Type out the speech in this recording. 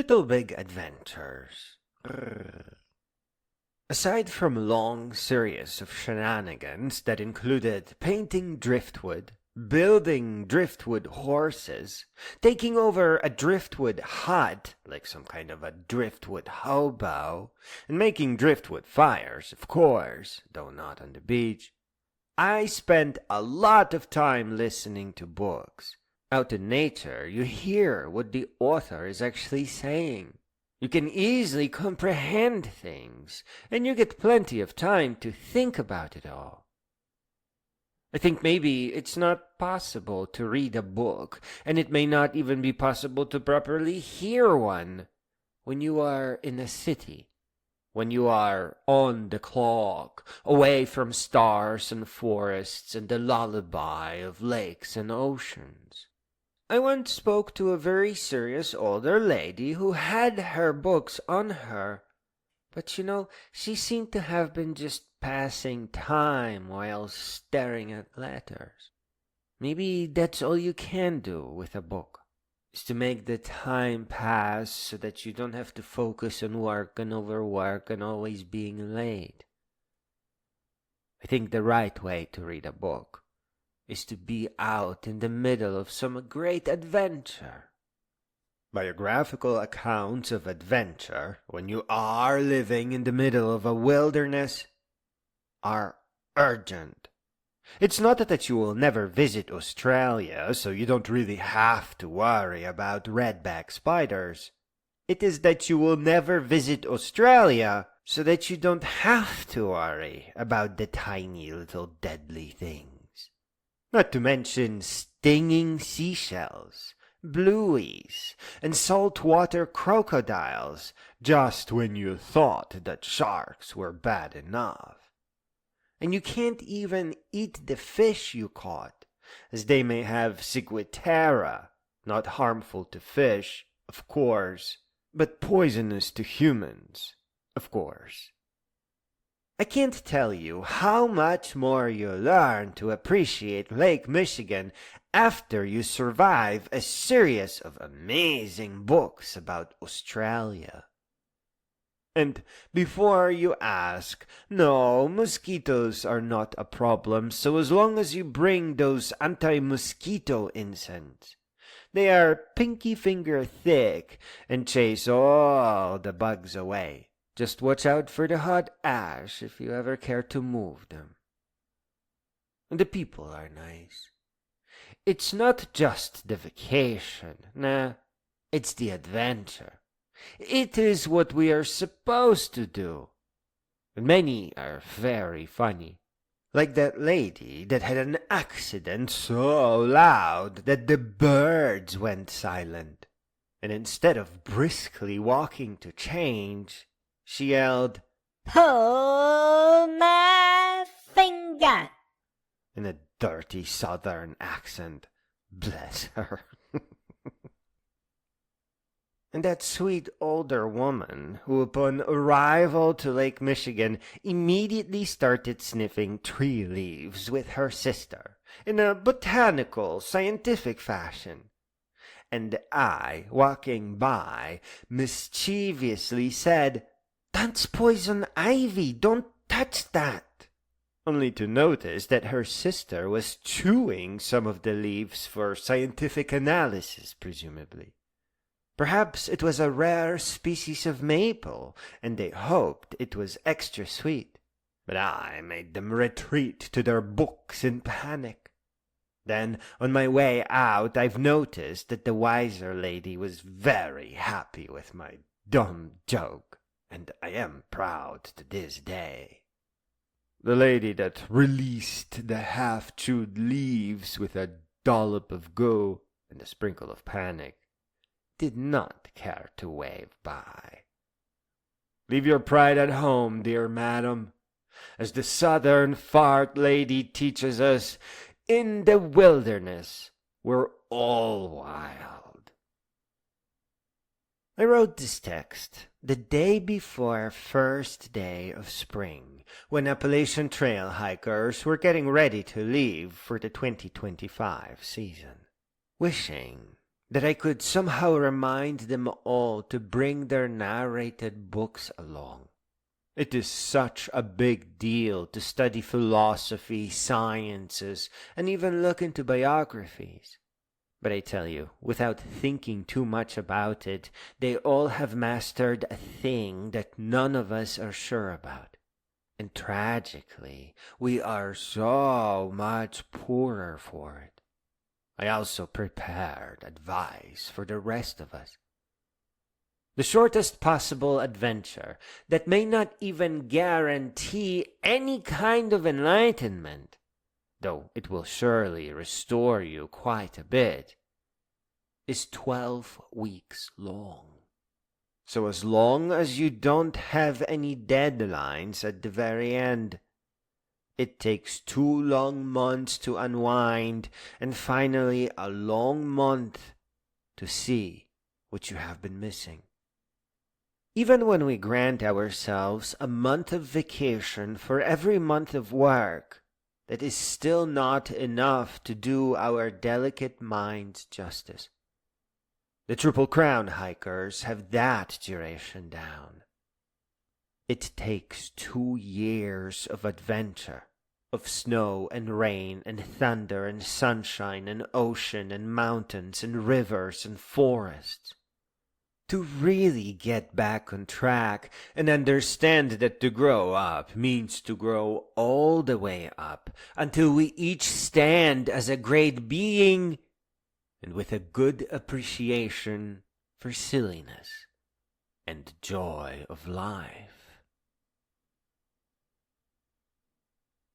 Little Big Adventures. Aside from a long series of shenanigans that included painting driftwood, building driftwood horses, taking over a driftwood hut, like some kind of a driftwood hobo, and making driftwood fires, of course, though not on the beach, I spent a lot of time listening to books. Out in nature, you hear what the author is actually saying. You can easily comprehend things, and you get plenty of time to think about it all. I think maybe it's not possible to read a book, and it may not even be possible to properly hear one when you are in a city, when you are on the clock, away from stars and forests and the lullaby of lakes and oceans. I once spoke to a very serious older lady who had her books on her, but she seemed to have been just passing time while staring at letters. Maybe that's all you can do with a book, is to make the time pass so that you don't have to focus on work and overwork and always being late. I think the right way to read a book is to be out in the middle of some great adventure. Biographical accounts of adventure, when you are living in the middle of a wilderness, are urgent. It's not that you will never visit Australia, so you don't really have to worry about redback spiders. It is that you will never visit Australia, so that you don't have to worry about the tiny little deadly things. Not to mention stinging seashells, blueies, and saltwater crocodiles, just when you thought that sharks were bad enough. And you can't even eat the fish you caught, as they may have ciguatera, not harmful to fish, of course, but poisonous to humans, of course. I can't tell you how much more you learn to appreciate Lake Michigan after you survive a series of amazing books about Australia. And before you ask, no, mosquitoes are not a problem so as long as you bring those anti-mosquito incense. They are pinky finger thick and chase all the bugs away. Just watch out for the hot ash if you ever care to move them. And the people are nice. It's not just the vacation, nah, it's the adventure. It is what we are supposed to do. And many are very funny. Like that lady that had an accident so loud that the birds went silent. And instead of briskly walking to change, she yelled, "Pull my finger!" in a dirty southern accent. Bless her. And that sweet older woman, who upon arrival to Lake Michigan immediately started sniffing tree leaves with her sister, in a botanical, scientific fashion. And I, walking by, mischievously said, "That's poison ivy, don't touch that," only to notice that her sister was chewing some of the leaves for scientific analysis, presumably. Perhaps it was a rare species of maple, and they hoped it was extra sweet. But I made them retreat to their books in panic. Then, on my way out, I've noticed that the wiser lady was very happy with my dumb joke, and I am proud to this day. The lady that released the half-chewed leaves with a dollop of goo and a sprinkle of panic did not care to wave by. Leave your pride at home, dear madam. As the southern fart lady teaches us, in the wilderness we're all wild. I wrote this text the day before first day of spring, when Appalachian Trail hikers were getting ready to leave for the 2025 season, wishing that I could somehow remind them all to bring their narrated books along. It is such a big deal to study philosophy, sciences, and even look into biographies. But I tell you, without thinking too much about it, they all have mastered a thing that none of us are sure about. And tragically, we are so much poorer for it. I also prepared advice for the rest of us. The shortest possible adventure that may not even guarantee any kind of enlightenment, though it will surely restore you quite a bit, is 12 weeks long. So as long as you don't have any deadlines at the very end, it takes 2 long months to unwind, and finally a long month to see what you have been missing. Even when we grant ourselves a month of vacation for every month of work, that is still not enough to do our delicate minds justice. The Triple Crown hikers have that duration down. It takes 2 years of adventure, of snow and rain and thunder and sunshine and ocean and mountains and rivers and forests, to really get back on track and understand that to grow up means to grow all the way up until we each stand as a great being and with a good appreciation for silliness and joy of life.